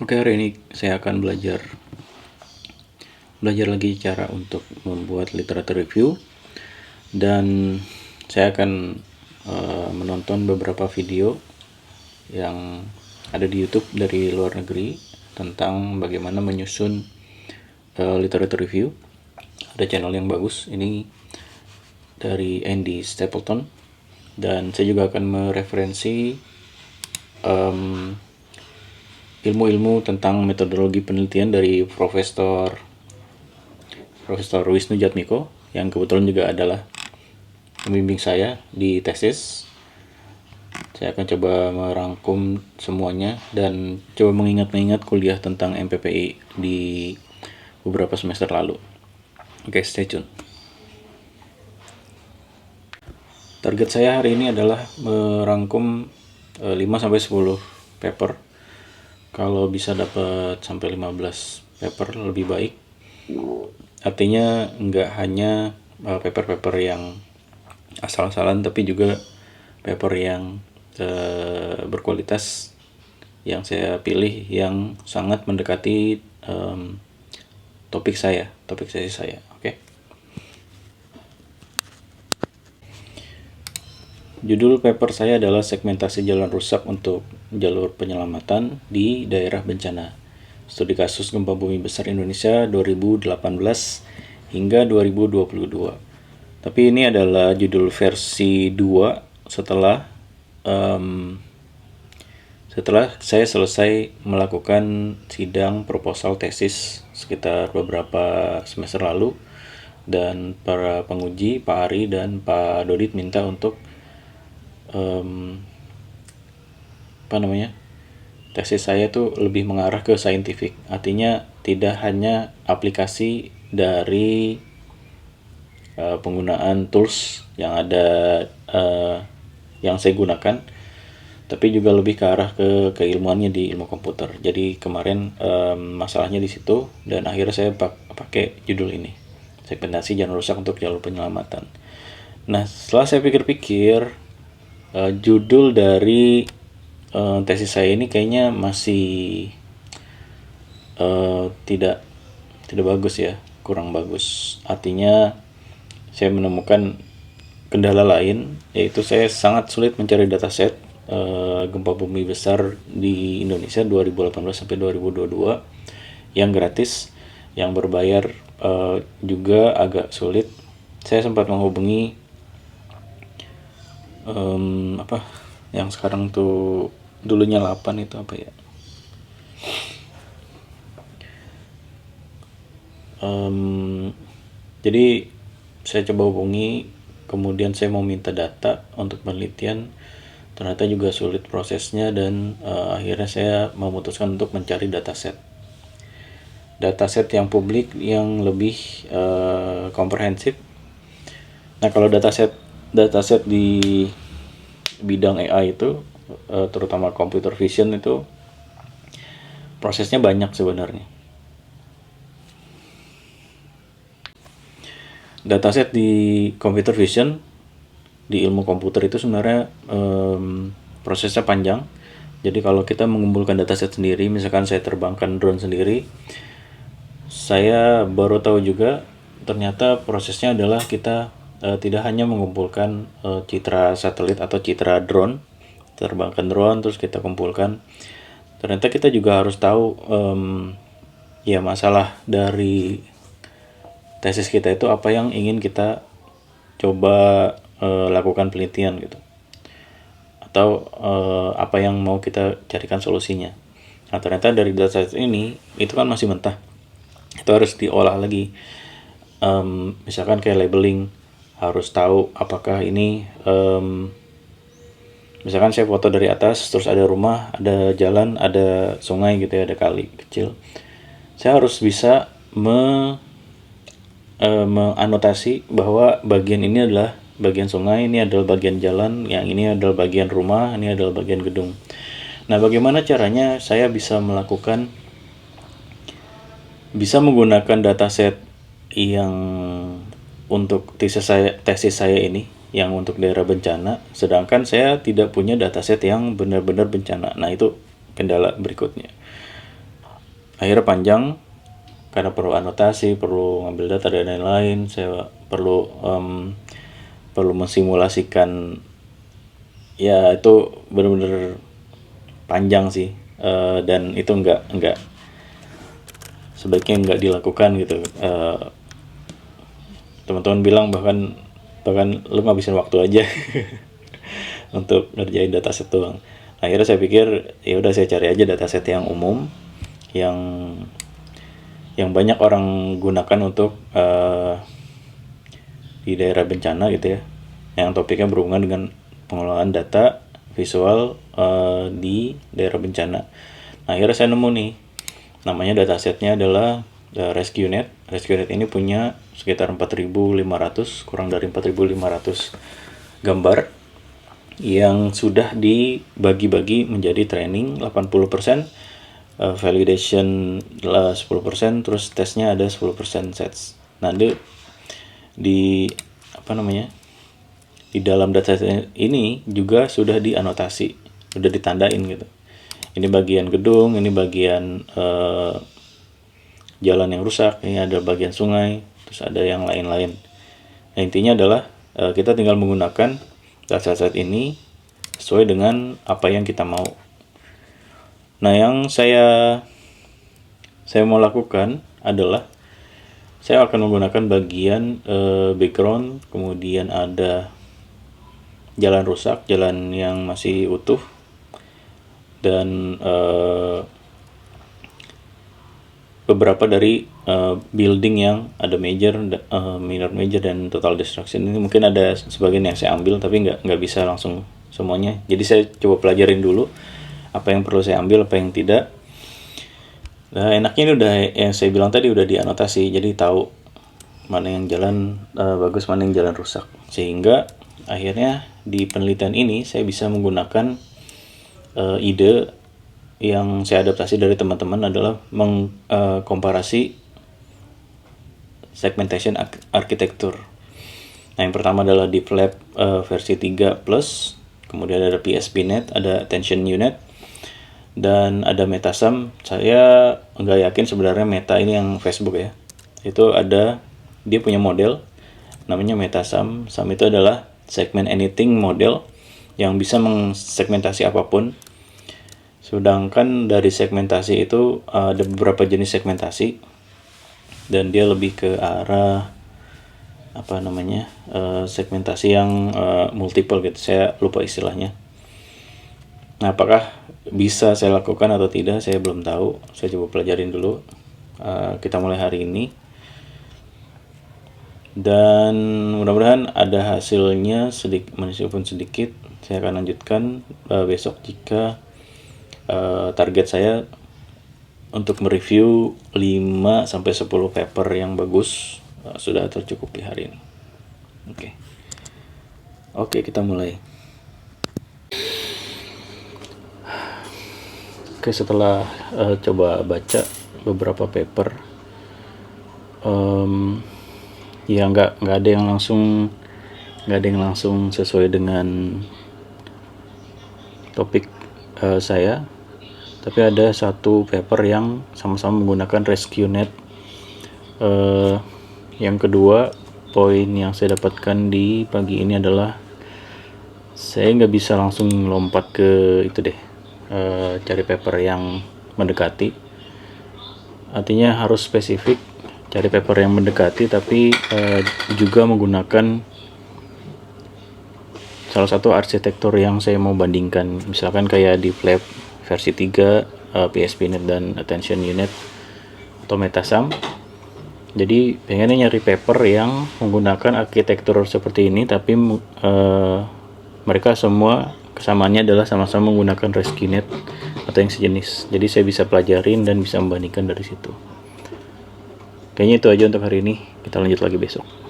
Oke, hari ini saya akan belajar lagi cara untuk membuat literatur review, dan saya akan menonton beberapa video yang ada di YouTube dari luar negeri tentang bagaimana menyusun literatur review. Ada channel yang bagus ini dari Andy Stapleton, dan saya juga akan mereferensi ilmu-ilmu tentang metodologi penelitian dari Profesor Wisnu Jatmiko, yang kebetulan juga adalah pembimbing saya di tesis. Saya akan coba merangkum semuanya dan coba mengingat kuliah tentang MPPI di beberapa semester lalu. Oke, stay tune. Target saya hari ini adalah merangkum 5-10 paper. Kalau bisa dapat sampai 15 paper lebih baik. Artinya nggak hanya paper-paper yang asal-asalan, tapi juga paper yang berkualitas yang saya pilih, yang sangat mendekati topik sesi saya. Oke. Judul paper saya adalah segmentasi jalan rusak untuk jalur penyelamatan di daerah bencana. Studi kasus gempa bumi besar Indonesia 2018 hingga 2022. Tapi ini adalah judul versi 2 setelah saya selesai melakukan sidang proposal tesis sekitar beberapa semester lalu, dan para penguji, Pak Ari dan Pak Dodit, minta untuk tesis saya tuh lebih mengarah ke scientific, artinya tidak hanya aplikasi dari penggunaan tools yang ada yang saya gunakan, tapi juga lebih ke arah ke keilmuannya di ilmu komputer. Jadi kemarin masalahnya di situ, dan akhirnya saya pakai judul ini, segmentasi jalan rusak untuk jalur penyelamatan. Nah, setelah saya pikir-pikir, judul dari tesis saya ini kayaknya masih tidak bagus ya, kurang bagus. Artinya saya menemukan kendala lain, yaitu saya sangat sulit mencari dataset gempa bumi besar di Indonesia 2018 sampai 2022 yang gratis. Yang berbayar juga agak sulit. Saya sempat menghubungi yang sekarang tuh dulunya 8 itu apa ya? Jadi saya coba hubungi, kemudian saya mau minta data untuk penelitian, ternyata juga sulit prosesnya, dan akhirnya saya memutuskan untuk mencari dataset yang publik yang lebih komprehensif. Nah, kalau dataset di bidang AI itu, terutama computer vision, itu prosesnya banyak sebenarnya. Dataset di computer vision, di ilmu komputer itu sebenarnya prosesnya panjang. Jadi kalau kita mengumpulkan dataset sendiri, misalkan saya terbangkan drone sendiri, saya baru tahu juga ternyata prosesnya adalah kita tidak hanya mengumpulkan citra satelit atau citra drone, terbangkan drone terus kita kumpulkan. Ternyata kita juga harus tahu ya masalah dari tesis kita itu apa yang ingin kita coba lakukan penelitian gitu, atau apa yang mau kita carikan solusinya. Nah, ternyata dari dataset ini itu kan masih mentah, itu harus diolah lagi. Misalkan kayak labeling, harus tahu apakah ini misalkan saya foto dari atas, terus ada rumah, ada jalan, ada sungai gitu ya, ada kali kecil. Saya harus bisa menganotasi bahwa bagian ini adalah bagian sungai, ini adalah bagian jalan, yang ini adalah bagian rumah, ini adalah bagian gedung. Nah, bagaimana caranya saya bisa menggunakan dataset yang untuk tesis saya ini yang untuk daerah bencana, sedangkan saya tidak punya dataset yang benar-benar bencana. Nah, itu kendala berikutnya. akhirnya panjang karena perlu anotasi, perlu ngambil data dan lain-lain. Saya perlu mensimulasikan, ya itu benar-benar panjang sih. Dan itu nggak sebaiknya nggak dilakukan gitu. Teman-teman bilang bahkan lu ngabisin waktu aja untuk ngerjain dataset doang. Akhirnya saya pikir ya udah saya cari aja dataset yang umum, yang banyak orang gunakan untuk di daerah bencana gitu ya, yang topiknya berhubungan dengan pengelolaan data visual di daerah bencana. Nah, akhirnya saya nemu nih, namanya datasetnya adalah RescueNet. RescueNet ini punya sekitar 4.500, kurang dari 4.500 gambar yang sudah dibagi-bagi menjadi training 80%, validation 10%, terus tesnya ada 10% sets. Nah, di dalam dataset ini juga sudah dianotasi, sudah ditandain gitu. Ini bagian gedung, ini bagian jalan yang rusak, ini ada bagian sungai, terus ada yang lain-lain. Nah, intinya adalah kita tinggal menggunakan dataset ini sesuai dengan apa yang kita mau. Nah, yang saya mau lakukan adalah saya akan menggunakan bagian background, kemudian ada jalan rusak, jalan yang masih utuh, dan beberapa dari building yang ada major, minor major, dan total destruction. Ini mungkin ada sebagian yang saya ambil, tapi nggak bisa langsung semuanya. Jadi saya coba pelajarin dulu apa yang perlu saya ambil, apa yang tidak. Nah, enaknya ini udah yang saya bilang tadi udah dianotasi, jadi tahu mana yang jalan bagus, mana yang jalan rusak. Sehingga akhirnya di penelitian ini saya bisa menggunakan ide yang saya adaptasi dari teman-teman adalah mengkomparasi segmentation architecture. Nah, yang pertama adalah DeepLab versi 3+, kemudian ada PSPNet, ada Attention Unit, dan ada Metasum. Saya nggak yakin sebenarnya Meta ini yang Facebook ya. Itu dia punya model namanya Metasum. Sum itu adalah segment anything model yang bisa mengsegmentasi apapun. Sedangkan dari segmentasi itu ada beberapa jenis segmentasi, dan dia lebih ke arah segmentasi yang multiple gitu. Saya lupa istilahnya. Nah, apakah bisa saya lakukan atau tidak, saya belum tahu. Saya coba pelajarin dulu. Kita mulai hari ini, dan mudah-mudahan ada hasilnya meskipun sedikit. Saya akan lanjutkan besok jika target saya untuk mereview 5-10 paper yang bagus sudah tercukupi hari ini. Oke, kita mulai. Setelah coba baca beberapa paper, ya nggak ada yang langsung sesuai dengan topik saya, tapi ada satu paper yang sama-sama menggunakan RescueNet. Yang kedua, poin yang saya dapatkan di pagi ini adalah saya nggak bisa langsung lompat ke itu deh, cari paper yang mendekati. Artinya harus spesifik, cari paper yang mendekati, tapi juga menggunakan salah satu arsitektur yang saya mau bandingkan, misalkan kayak DeepLab versi 3, PSPNet dan Attention Unit, atau Metasum. Jadi pengennya nyari paper yang menggunakan arsitektur seperti ini, tapi mereka semua kesamaannya adalah sama-sama menggunakan RescueNet atau yang sejenis. Jadi saya bisa pelajarin dan bisa membandingkan dari situ. Kayaknya itu aja untuk hari ini. Kita lanjut lagi besok.